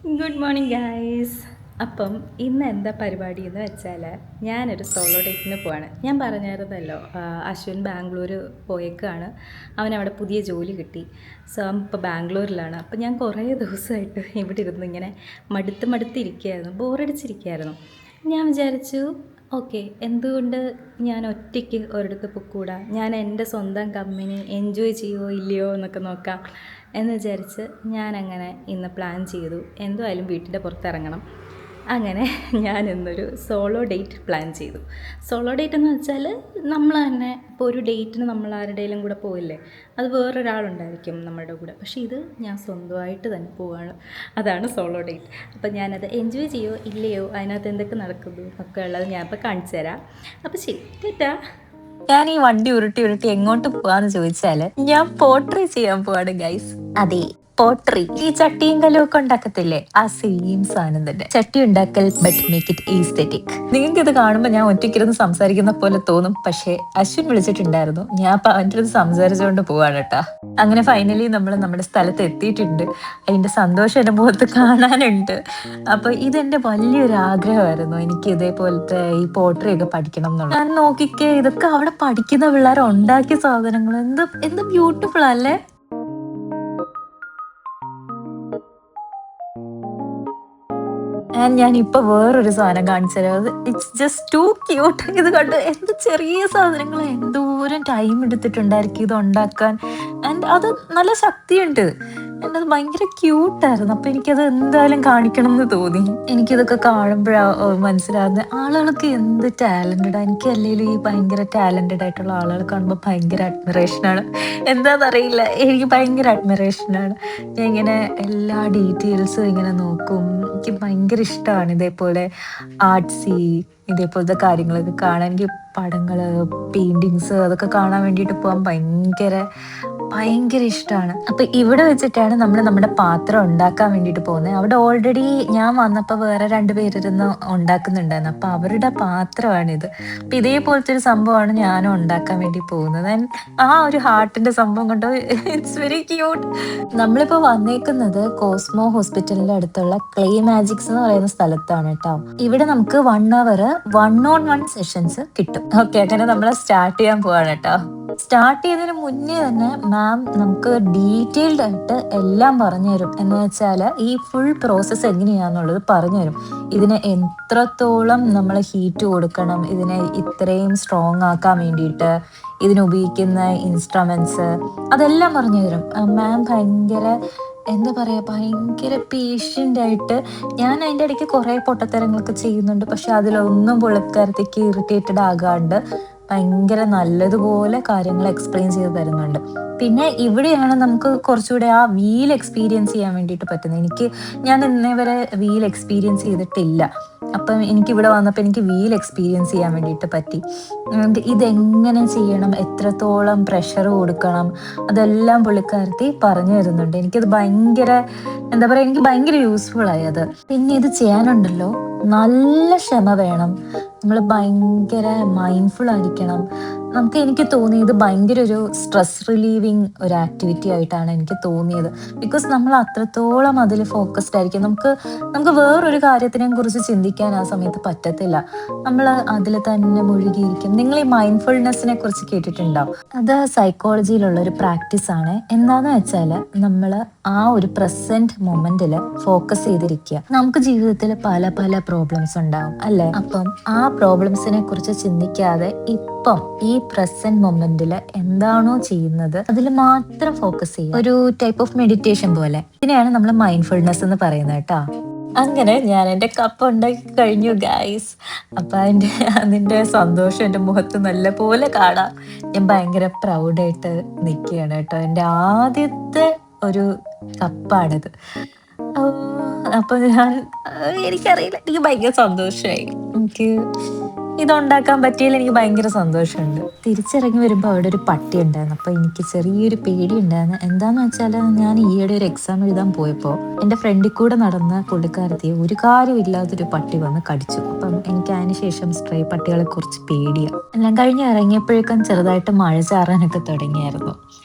Good morning guys. അപ്പം ഇന്ന് എന്താ പരിപാടി എന്ന് വെച്ചാൽ ഞാനൊരു സോളോ ഡേറ്റിന് പോവാണ്. ഞാൻ പറഞ്ഞായിരുന്നല്ലോ, അശ്വിൻ ബാംഗ്ലൂർ പോയേക്കാണ്. അവനവിടെ പുതിയ ജോലി കിട്ടി. സോ അവൻ ഇപ്പോൾ ബാംഗ്ലൂരിലാണ്. അപ്പം ഞാൻ കുറേ ദിവസമായിട്ട് ഇവിടെ ഇരുന്ന് ഇങ്ങനെ മടുത്തിരിക്കുകയായിരുന്നു, ബോറടിച്ചിരിക്കുകയായിരുന്നു. ഞാൻ വിചാരിച്ചു, ഓക്കെ, എന്തുകൊണ്ട് ഞാൻ ഒറ്റയ്ക്ക് ഒരിടത്ത് പൊക്കൂടാ, ഞാൻ എൻ്റെ സ്വന്തം കമ്പനി എൻജോയ് ചെയ്യുമോ ഇല്ലയോ എന്നൊക്കെ നോക്കാം എന്ന് വിചാരിച്ച് ഞാനങ്ങനെ ഇന്ന് പ്ലാൻ ചെയ്തു. എന്തായാലും വീട്ടിൻ്റെ പുറത്തിറങ്ങണം. അങ്ങനെ ഞാൻ ഇന്നൊരു സോളോ ഡേറ്റ് പ്ലാൻ ചെയ്തു. സോളോ ഡേറ്റ് എന്ന് വെച്ചാൽ നമ്മൾ തന്നെ ഇപ്പോൾ ഒരു ഡേറ്റിന് നമ്മൾ ആരുടെയും കൂടെ പോയില്ലേ, അത് വേറൊരാളുണ്ടായിരിക്കും നമ്മുടെ കൂടെ. പക്ഷേ ഇത് ഞാൻ സ്വന്തമായിട്ട് തന്നെ പോവുകയാണ്. അതാണ് സോളോ ഡേറ്റ്. അപ്പോൾ ഞാനത് എൻജോയ് ചെയ്യുമോ ഇല്ലയോ, അതിനകത്ത് എന്തൊക്കെ നടക്കുന്നു ഒക്കെ ഉള്ളത് ഞാനിപ്പോൾ കാണിച്ചു തരാം. അപ്പോൾ ശരി, ടാറ്റാ. ഞാൻ ഈ വണ്ടി ഉരുട്ടി ഉരുട്ടി എങ്ങോട്ട് പോവാന്ന് ചോദിച്ചാല് ഞാൻ പോട്രി ചെയ്യാൻ പോവാണ് ഗൈസ്. അതെ, പോട്രി. ഈ ചട്ടിയും കല്ലും ഒക്കെ ഉണ്ടാക്കത്തില്ലേ, ആ സെയിം സാധനം തന്നെ. ചട്ടി ഉണ്ടാക്കൽ ബട്ട് മേക്ക് ഇറ്റ് ഈസ്തെറ്റിക്. നിങ്ങൾക്ക് ഇത് കാണുമ്പോൾ ഞാൻ ഒറ്റയ്ക്കിരുന്ന് സംസാരിക്കുന്ന പോലെ തോന്നും. പക്ഷേ അശ്വിൻ വിളിച്ചിട്ടുണ്ടായിരുന്നു, ഞാൻ അപ്പൊ അവൻ്റെ അടുത്ത് സംസാരിച്ചുകൊണ്ട് പോവാണ് കേട്ടാ. അങ്ങനെ ഫൈനലി നമ്മൾ നമ്മുടെ സ്ഥലത്ത് എത്തിയിട്ടുണ്ട്. അതിന്റെ സന്തോഷം എന്റെ മുഖത്ത് കാണാനുണ്ട്. അപ്പൊ ഇതെന്റെ വലിയൊരു ആഗ്രഹമായിരുന്നു, എനിക്ക് ഇതേപോലത്തെ ഈ പോട്രി ഒക്കെ പഠിക്കണം എന്നുള്ളത്. ഞാൻ നോക്കിക്കേ, ഇതൊക്കെ അവിടെ പഠിക്കുന്ന പിള്ളേർ ഉണ്ടാക്കിയ സാധനങ്ങൾ എന്ത് എന്ത് ബ്യൂട്ടിഫുൾ അല്ലേ. ആൻഡ് ഞാൻ ഇപ്പൊ വേറൊരു സാധനം കാണിച്ചു തരാം. അത് ഇറ്റ്സ് ജസ്റ്റ് ടു ക്യൂട്ട്. ഇത് കണ്ട് എന്ത് ചെറിയ സാധനങ്ങൾ എന്തോരം ടൈം എടുത്തിട്ടുണ്ടായിരിക്കും ഇത് ഉണ്ടാക്കാൻ. ആൻഡ് അത് നല്ല ശക്തിയുണ്ട്. ആൻഡ് അത് ഭയങ്കര ക്യൂട്ടായിരുന്നു. അപ്പൊ എനിക്കത് എന്തായാലും കാണിക്കണം എന്ന് തോന്നി. എനിക്കിതൊക്കെ കാണുമ്പോഴാണ് മനസ്സിലാകുന്നത് ആളുകൾക്ക് എന്ത് ടാലന്റഡ്. എനിക്ക് അല്ലെങ്കിലും ഈ ഭയങ്കര ടാലന്റഡ് ആയിട്ടുള്ള ആളുകളെ കാണുമ്പോൾ ഭയങ്കര അഡ്മിറേഷനാണ്. എന്താണെന്നറിയില്ല, എനിക്ക് ഭയങ്കര അഡ്മിറേഷനാണ്. ഞാൻ ഇങ്ങനെ എല്ലാ ഡീറ്റെയിൽസും ഇങ്ങനെ നോക്കും. എനിക്ക് ഭയങ്കര ഇഷ്ടമാണ് ഇതേപോലെ ആർട്സി ഇതേപോലത്തെ കാര്യങ്ങളൊക്കെ കാണാൻ. എനിക്ക് പടങ്ങള്, പെയിന്റിങ്സ് അതൊക്കെ കാണാൻ വേണ്ടിയിട്ട് പോകാൻ ഭയങ്കര ഭയങ്കര ഇഷ്ടമാണ്. അപ്പൊ ഇവിടെ വെച്ചിട്ടാണ് നമ്മൾ നമ്മുടെ പാത്രം ഉണ്ടാക്കാൻ വേണ്ടിയിട്ട് പോകുന്നത്. അവിടെ ഓൾറെഡി ഞാൻ വന്നപ്പോൾ വേറെ രണ്ടുപേരിരുന്ന് ഉണ്ടാക്കുന്നുണ്ടായിരുന്നു. അപ്പൊ അവരുടെ പാത്രമാണിത്. അപ്പൊ ഇതേപോലത്തെ ഒരു സംഭവമാണ് ഞാനും ഉണ്ടാക്കാൻ വേണ്ടി പോകുന്നത്. ആ ഒരു ഹാർട്ടിന്റെ സംഭവം കൊണ്ട് ഇറ്റ്സ് വെരി ക്യൂട്ട്. നമ്മളിപ്പോ വന്നേക്കുന്നത് കോസ്മോ ഹോസ്പിറ്റലിന്റെ അടുത്തുള്ള ക്ലേ മാജിക്സ് എന്ന് പറയുന്ന സ്ഥലത്താണ് കേട്ടോ. ഇവിടെ നമുക്ക് 1 hour 1-on-1 സെഷൻസ് കിട്ടും. ഓക്കെ, അങ്ങനെ നമ്മൾ സ്റ്റാർട്ട് ചെയ്യാൻ പോവാണ് കേട്ടോ. സ്റ്റാർട്ട് ചെയ്തതിന് മുന്നേ തന്നെ മാം നമുക്ക് ഡീറ്റെയിൽഡ് ആയിട്ട് എല്ലാം പറഞ്ഞു തരും. എന്ന് വെച്ചാൽ ഈ ഫുൾ പ്രോസസ്സ് എങ്ങനെയാന്നുള്ളത് പറഞ്ഞു തരും. ഇതിന് എത്രത്തോളം നമ്മൾ ഹീറ്റ് കൊടുക്കണം, ഇതിനെ ഇത്രയും സ്ട്രോങ് ആക്കാൻ വേണ്ടിയിട്ട് ഇതിനുപയോഗിക്കുന്ന ഇൻസ്ട്രുമെന്റ്സ് അതെല്ലാം പറഞ്ഞു തരും. മാം ഭയങ്കര എന്താ പറയാ, ഭയങ്കര പേഷ്യൻ്റ് ആയിട്ട്. ഞാൻ അതിൻ്റെ ഇടയ്ക്ക് കുറേ പൊട്ടത്തരങ്ങളൊക്കെ ചെയ്യുന്നുണ്ട്, പക്ഷെ അതിലൊന്നും പുള്ളിക്കാരത്തേക്ക് ഇറിറ്റേറ്റഡ് ആകാണ്ട് ഭയങ്കര നല്ലതുപോലെ കാര്യങ്ങൾ എക്സ്പ്ലെയിൻ ചെയ്ത് തരുന്നുണ്ട്. പിന്നെ ഇവിടെയാണ് നമുക്ക് കുറച്ചുകൂടെ ആ വീൽ എക്സ്പീരിയൻസ് ചെയ്യാൻ വേണ്ടിയിട്ട് പറ്റുന്നത്. ഞാൻ ഇന്നേ വരെ വീൽ എക്സ്പീരിയൻസ് ചെയ്തിട്ടില്ല. അപ്പം എനിക്കിവിടെ വന്നപ്പോൾ എനിക്ക് വീൽ എക്സ്പീരിയൻസ് ചെയ്യാൻ വേണ്ടിയിട്ട് പറ്റി. ഇതെങ്ങനെ ചെയ്യണം, എത്രത്തോളം പ്രഷർ കൊടുക്കണം, അതെല്ലാം പുള്ളിക്കാരത്തി പറഞ്ഞു തരുന്നുണ്ട്. എനിക്കത് ഭയങ്കര എന്താ പറയുക, എനിക്ക് ഭയങ്കര യൂസ്ഫുൾ ആയി അത്. പിന്നെ ഇത് ചെയ്യാനുണ്ടല്ലോ നല്ല ക്ഷമ വേണം. നമ്മൾ ഭയങ്കര മൈൻഡ്ഫുൾ ആയിരിക്കണം. എനിക്ക് തോന്നിയത് ഭയങ്കര ഒരു സ്ട്രെസ് റിലീവിങ് ഒരു ആക്ടിവിറ്റി ആയിട്ടാണ് എനിക്ക് തോന്നിയത്. ബിക്കോസ് നമ്മൾ അത്രത്തോളം അതിൽ ഫോക്കസ്ഡ് ആയിരിക്കും. നമുക്ക് വേറൊരു കാര്യത്തിനെ കുറിച്ച് ചിന്തിക്കാൻ ആ സമയത്ത് പറ്റത്തില്ല. നമ്മൾ അതിൽ തന്നെ മുഴുകിയിരിക്കും. നിങ്ങൾ ഈ മൈൻഡ്ഫുൾനെസ്സിനെ കുറിച്ച് കേട്ടിട്ടുണ്ടാവും. അത് സൈക്കോളജിയിലുള്ള ഒരു പ്രാക്ടീസ് ആണ്. എന്താന്ന് വെച്ചാൽ നമ്മൾ ആ ഒരു പ്രസന്റ് മൊമെന്റിൽ ഫോക്കസ് ചെയ്തിരിക്കുക. നമുക്ക് ജീവിതത്തിൽ പല പല പ്രോബ്ലംസ് ഉണ്ടാവും അല്ലെ. അപ്പം ആ പ്രോബ്ലംസിനെ കുറിച്ച് ചിന്തിക്കാതെ ഇപ്പം ഈ പ്രസന്റ് മൊമെന്റിൽ എന്താണോ ചെയ്യുന്നത് അതിൽ മാത്രം ഫോക്കസ് ചെയ്യുക. ഒരു ടൈപ്പ് ഓഫ് മെഡിറ്റേഷൻ പോലെ. ഇതിനെയാണ് നമ്മൾ മൈൻഡ്ഫുൾനെസ് എന്ന് പറയുന്നത് കേട്ടോ. അങ്ങനെ ഞാൻ എൻ്റെ കപ്പ് ഉണ്ടാക്കി കഴിഞ്ഞു ഗൈസ്. അപ്പൊ അതിന്റെ സന്തോഷം എൻ്റെ മുഖത്ത് നല്ല പോലെ കാണാം. ഞാൻ ഭയങ്കര പ്രൗഡായിട്ട് നിൽക്കുകയാണ് കേട്ടോ. എൻ്റെ ആദ്യത്തെ ഒരു കപ്പാണിത്. അപ്പൊ എനിക്കറിയില്ല, എനിക്ക് ഭയങ്കര സന്തോഷമായി. എനിക്ക് ഇതുണ്ടാക്കാൻ പറ്റിയതിൽ എനിക്ക് ഭയങ്കര സന്തോഷമുണ്ട്. തിരിച്ചിറങ്ങി വരുമ്പോൾ അവിടെ ഒരു പട്ടി ഉണ്ടായിരുന്നു. അപ്പൊ എനിക്ക് ചെറിയൊരു പേടി ഉണ്ടായിരുന്നു. എന്താന്ന് വെച്ചാൽ ഞാൻ ഈയിടെ ഒരു എക്സാം എഴുതാൻ പോയപ്പോൾ എൻ്റെ ഫ്രണ്ടിൽ കൂടെ നടന്ന പുള്ളിക്കാരത്തിയെ ഒരു കാര്യമില്ലാത്തൊരു പട്ടി വന്ന് കടിച്ചു. അപ്പം എനിക്ക് അതിന് ശേഷം സ്ട്രേ പട്ടികളെ കുറിച്ച് പേടിയാണ്. എല്ലാം കഴിഞ്ഞ് ഇറങ്ങിയപ്പോഴേക്കും ചെറുതായിട്ട് മഴ ചാറാനൊക്കെ തുടങ്ങിയായിരുന്നു.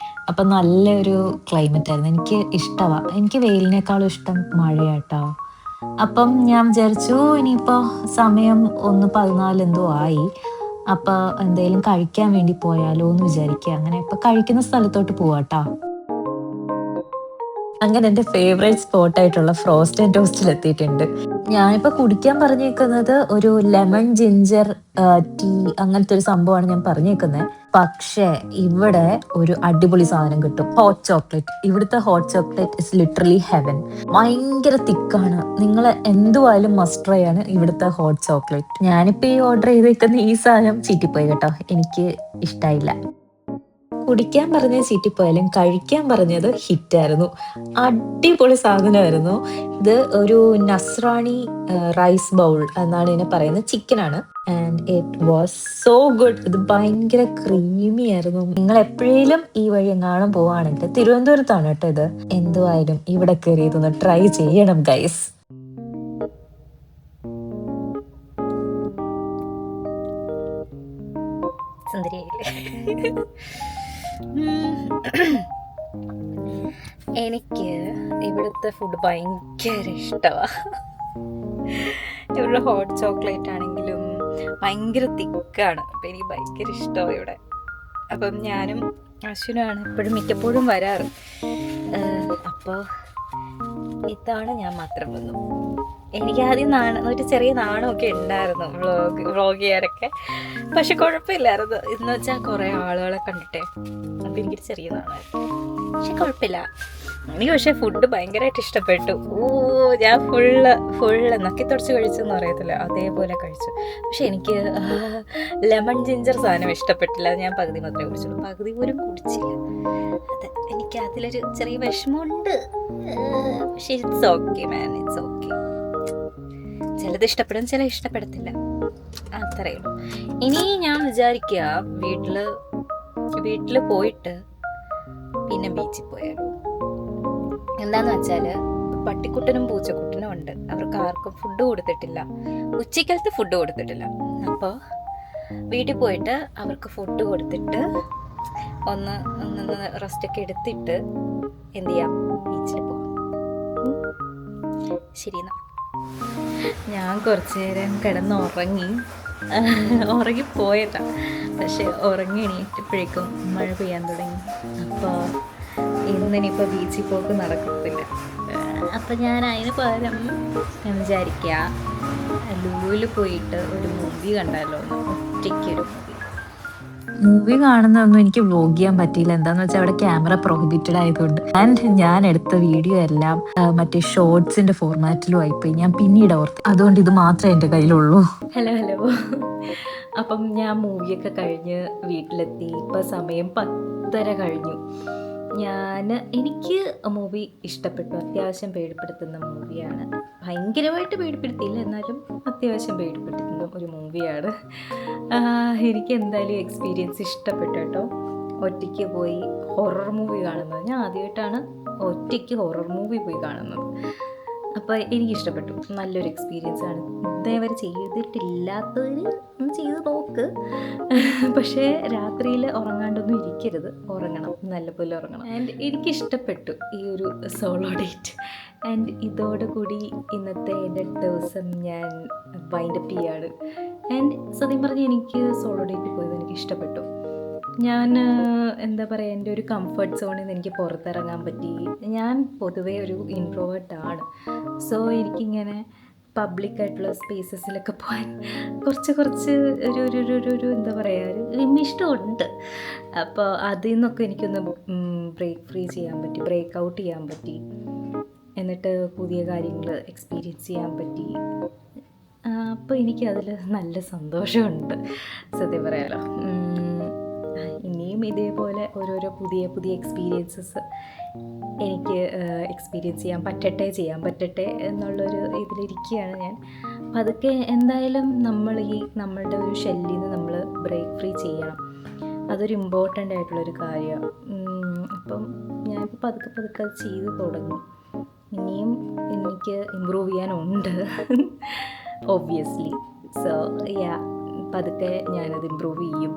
അപ്പം നല്ലൊരു ക്ലൈമറ്റ് ആയിരുന്നു. എനിക്ക് ഇഷ്ടമാണ്. എനിക്ക് വെയിലിനേക്കാളും ഇഷ്ടം മഴയാട്ടോ. അപ്പം ഞാൻ വിചാരിച്ചു ഇനിയിപ്പോൾ സമയം 1:14 എന്തോ ആയി. അപ്പോൾ എന്തെങ്കിലും കഴിക്കാൻ വേണ്ടി പോയാലോ എന്ന് വിചാരിക്കുക. അങ്ങനെ ഇപ്പോൾ കഴിക്കുന്ന സ്ഥലത്തോട്ട് പോവാട്ടോ. അങ്ങനെ എൻ്റെ ഫേവറേറ്റ് സ്പോട്ടായിട്ടുള്ള ഫ്രോസ്റ്റ് ആൻഡ് ടോസ്റ്റിൽ എത്തിയിട്ടുണ്ട്. ഞാനിപ്പോൾ കുടിക്കാൻ പറഞ്ഞേക്കുന്നത് ഒരു ലെമൺ ജിഞ്ചർ ടീ, അങ്ങനത്തെ ഒരു സംഭവമാണ് ഞാൻ പറഞ്ഞേക്കുന്നത്. പക്ഷേ ഇവിടെ ഒരു അടിപൊളി സാധനം കിട്ടും, ഹോട്ട് ചോക്ലേറ്റ്. ഇവിടുത്തെ hot chocolate is literally heaven. ഭയങ്കര തിക്കാണ്. നിങ്ങൾ എന്തുവായാലും മസ്റ്റ് ട്രൈ ആണ് ഇവിടുത്തെ ഹോട്ട് ചോക്ലേറ്റ്. ഞാനിപ്പോൾ ഈ ഓർഡർ ചെയ്തേക്കുന്ന ഈ സാധനം ചീറ്റിപ്പോയി കേട്ടോ, എനിക്ക് ഇഷ്ടമായില്ല. കുടിക്കാൻ പറഞ്ഞത് ചീറ്റിപ്പോയാലും കഴിക്കാൻ പറഞ്ഞത് ഹിറ്റായിരുന്നു. അടിപൊളി സാധനമായിരുന്നു. ഇത് ഒരു നസ്രാണി റൈസ് ബൗൾ എന്നാണ് ഇതിനെ പറയുന്നത്. ചിക്കനാണ്. And it was so good. ഇത് ഭയങ്കര ക്രീമി ആയിരുന്നു. നിങ്ങൾ എപ്പോഴേലും ഈ വഴി എങ്ങാനും പോവാണെങ്കിൽ, തിരുവനന്തപുരത്താണ് കേട്ടോ ഇത്, എന്തുവായാലും ഇവിടെ കയറി ഇതൊന്ന് ട്രൈ ചെയ്യണം ഗൈസ്. എനിക്ക് ഇവിടുത്തെ ഫുഡ് ഭയങ്കര ഇഷ്ടമാണ്. ഇവിടുത്തെ ഹോട്ട് ചോക്ലേറ്റ് ആണെങ്കിലും ഭയങ്കര തിക്കാണ്. അപ്പം എനിക്ക് ഭയങ്കര ഇഷ്ടമാണ് ഇവിടെ. അപ്പം ഞാനും അശ്വിനുമാണ് എപ്പോഴും മിക്കപ്പോഴും വരാറ്. അപ്പോൾ ഇതാണ് ഞാൻ മാത്രം വന്നു. എനിക്ക് ആദ്യം ഒരു ചെറിയ നാണമൊക്കെ ഉണ്ടായിരുന്നു വ്ളോഗ് ചെയ്യാനൊക്കെ. പക്ഷെ കുഴപ്പമില്ലായിരുന്നു. എന്ന് വെച്ചാൽ കുറേ ആളുകളെ കണ്ടിട്ടേ, അപ്പം എനിക്കൊരു ചെറിയ നാണമായിരുന്നു. പക്ഷെ കുഴപ്പമില്ല. എനിക്ക് പക്ഷേ ഫുഡ് ഭയങ്കരമായിട്ട് ഇഷ്ടപ്പെട്ടു. ഞാൻ ഫുള്ള് നക്കി തുടച്ച് കഴിച്ചെന്ന് പറയത്തില്ല, അതേപോലെ കഴിച്ചു. പക്ഷെ എനിക്ക് ലെമൺ ജിഞ്ചർ സാധനം ഇഷ്ടപ്പെട്ടില്ല. ഞാൻ പകുതി മാത്രമേ കുടിച്ചുള്ളൂ, പകുതി പോലും കുടിച്ചില്ല. അത് എനിക്ക് അതിലൊരു ചെറിയ വിഷമമുണ്ട്. പക്ഷെ it's okay man, it's okay. ചിലത് ഇഷ്ടപ്പെടും, ചില ഇഷ്ടപ്പെടത്തില്ല, അത്രയേ ഉള്ളൂ. ഇനി ഞാൻ വിചാരിക്കുക വീട്ടിൽ പോയിട്ട് പിന്നെ ബീച്ചിൽ പോയാലോ. എന്താന്ന് വെച്ചാൽ പട്ടിക്കുട്ടനും പൂച്ചക്കുട്ടനും ഉണ്ട്. അവർക്ക് ആർക്കും ഫുഡ് കൊടുത്തിട്ടില്ല, ഉച്ചക്കലത്തെ ഫുഡ് കൊടുത്തിട്ടില്ല. അപ്പോൾ വീട്ടിൽ പോയിട്ട് അവർക്ക് ഫുഡ് കൊടുത്തിട്ട് ഒന്ന് റെസ്റ്റൊക്കെ എടുത്തിട്ട് എന്ത് ചെയ്യാം, ബീച്ചിൽ പോകാം. ശരി എന്നാ. ഞാൻ കുറച്ച് നേരം ഉറങ്ങിപ്പോയതാണ്. പക്ഷെ ഉറങ്ങി എണീറ്റപ്പോഴേക്കും മഴ പെയ്യാൻ തുടങ്ങി. അപ്പോൾ ഇന്നിനിപ്പോൾ ബീച്ചിൽ പോക്ക് നടക്കത്തില്ല. അപ്പം ഞാൻ അതിന് പകരം ഞാൻ വിചാരിക്കുക ലൂവിൽ പോയിട്ട് ഒരു മൂവി കണ്ടാലോ എന്ന്. ഒറ്റയ്ക്കൊരു മൂവി കാണുന്നതൊന്നും എനിക്ക് വ്ലോഗ് ചെയ്യാൻ പറ്റിയില്ല. എന്താന്ന് വെച്ചാൽ അവിടെ ക്യാമറ പ്രൊഹിബിറ്റഡ് ആയതുകൊണ്ട്. ആൻഡ് ഞാൻ എടുത്ത വീഡിയോ എല്ലാം മറ്റേ ഷോർട്സിന്റെ ഫോർമാറ്റിലും ആയിപ്പോയി. ഞാൻ പിന്നീട് ഓർത്ത്, അതുകൊണ്ട് ഇത് മാത്രമേ എൻ്റെ കയ്യിലുള്ളൂ. ഹലോ. അപ്പം ഞാൻ മൂവിയൊക്കെ കഴിഞ്ഞ് വീട്ടിലെത്തി. ഇപ്പം സമയം 10:30 കഴിഞ്ഞു. എനിക്ക് മൂവി ഇഷ്ടപ്പെട്ടു. അത്യാവശ്യം പേടിപ്പെടുത്തുന്ന മൂവിയാണ്. ഭയങ്കരമായിട്ട് പേടിപ്പെടുത്തിയില്ല, എന്നാലും അത്യാവശ്യം പേടിപ്പെടുത്തുന്ന ഒരു മൂവിയാണ്. എനിക്ക് എന്തായാലും എക്സ്പീരിയൻസ് ഇഷ്ടപ്പെട്ടു കേട്ടോ. ഒറ്റയ്ക്ക് പോയി ഹൊറർ മൂവി കാണുന്നത് ഞാൻ ആദ്യമായിട്ടാണ് ഒറ്റയ്ക്ക് ഹൊറർ മൂവി പോയി കാണുന്നത്. അപ്പോൾ എനിക്കിഷ്ടപ്പെട്ടു. നല്ലൊരു എക്സ്പീരിയൻസ് ആണ്. ഇതേവരെ ചെയ്തിട്ടില്ലാത്തവർ ചെയ്ത് നോക്ക്. പക്ഷേ രാത്രിയിൽ ഉറങ്ങാണ്ടൊന്നും ഇരിക്കരുത്, ഉറങ്ങണം, നല്ലപോലെ ഉറങ്ങണം. ആൻഡ് എനിക്കിഷ്ടപ്പെട്ടു ഈ ഒരു സോളോ ഡേറ്റ്. ആൻഡ് ഇതോടുകൂടി ഇന്നത്തെ എൻ്റെ ദിവസം ഞാൻ വൈൻഡപ്പ് ചെയ്യാണ്. ആൻഡ് സത്യം പറഞ്ഞാൽ എനിക്ക് സോളോ ഡേറ്റ് പോയത് എനിക്ക് ഇഷ്ടപ്പെട്ടു. ഞാൻ എന്താ പറയുക, എൻ്റെ ഒരു കംഫർട്ട് സോണിൽ നിന്ന് എനിക്ക് പുറത്തിറങ്ങാൻ പറ്റി. ഞാൻ പൊതുവേ ഒരു ഇൻട്രോവേർട്ടാണ്. സോ എനിക്കിങ്ങനെ പബ്ലിക്കായിട്ടുള്ള സ്പേസസിലൊക്കെ പോകാൻ കുറച്ച് ഒരു എന്താ പറയുക, ഒരു ഇഷ്ടമുണ്ട്. അപ്പോൾ അതിൽ നിന്നൊക്കെ എനിക്കൊന്ന് ബ്രേക്ക് ഔട്ട് ചെയ്യാൻ പറ്റി. എന്നിട്ട് പുതിയ കാര്യങ്ങൾ എക്സ്പീരിയൻസ് ചെയ്യാൻ പറ്റി. അപ്പോൾ എനിക്കതിൽ നല്ല സന്തോഷമുണ്ട് സത്യം പറയാലോ. ഇനിയും ഇതേപോലെ ഓരോരോ പുതിയ എക്സ്പീരിയൻസസ് എനിക്ക് എക്സ്പീരിയൻസ് ചെയ്യാൻ പറ്റട്ടെ എന്നുള്ളൊരു ഇതിലിരിക്കുകയാണ് ഞാൻ. അപ്പം അതൊക്കെ എന്തായാലും നമ്മളുടെ ഒരു ഷെല്ലിൽ നിന്ന് നമ്മൾ ബ്രേക്ക് ഫ്രീ ചെയ്യണം. അതൊരു ഇമ്പോർട്ടൻ്റ് ആയിട്ടുള്ളൊരു കാര്യമാണ്. അപ്പം ഞാനിപ്പോൾ പതുക്കെ അത് ചെയ്ത് തുടങ്ങി. ഇനിയും എനിക്ക് ഇമ്പ്രൂവ് ചെയ്യാനുണ്ട് ഒബ്വിയസ്ലി. സോ പതുക്കെ ഞാനത് ഇമ്പ്രൂവ് ചെയ്യും.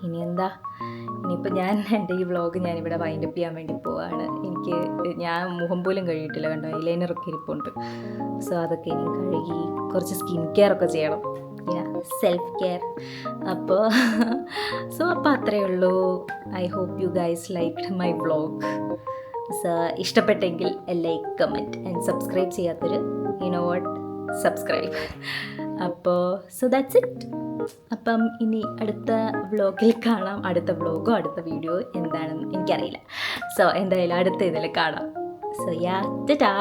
ഇനി എന്താ, ഇനിയിപ്പോൾ ഞാൻ എൻ്റെ ഈ വ്ളോഗ് ഞാനിവിടെ വൈൻഡപ്പ് ചെയ്യാൻ വേണ്ടി പോവാണ്. ഞാൻ മുഖം പോലും കഴുകിയിട്ടില്ല, കണ്ടോ, ഐലൈനറൊക്കെ ഇരിപ്പുണ്ട്. സോ അതൊക്കെ ഇനി കഴുകി കുറച്ച് സ്കിൻ കെയർ ഒക്കെ ചെയ്യണം, സെൽഫ് കെയർ. അപ്പോൾ അത്രയേ ഉള്ളൂ. I hope you guys liked my vlog. So ഇഷ്ടപ്പെട്ടെങ്കിൽ ലൈക്ക്, കമൻറ്റ് ആൻഡ് സബ്സ്ക്രൈബ് ചെയ്യാത്തൊരു വാട്ട്, സബ്സ്ക്രൈബ്. അപ്പോൾ ദാറ്റ്സ് ഇറ്റ്. അപ്പം ഇനി അടുത്ത വ്ളോഗിൽ കാണാം. അടുത്ത വ്ളോഗോ അടുത്ത വീഡിയോ എന്താണെന്ന് എനിക്കറിയില്ല. സോ എന്തായാലും അടുത്ത ഇതിൽ കാണാം. സോ ടാ.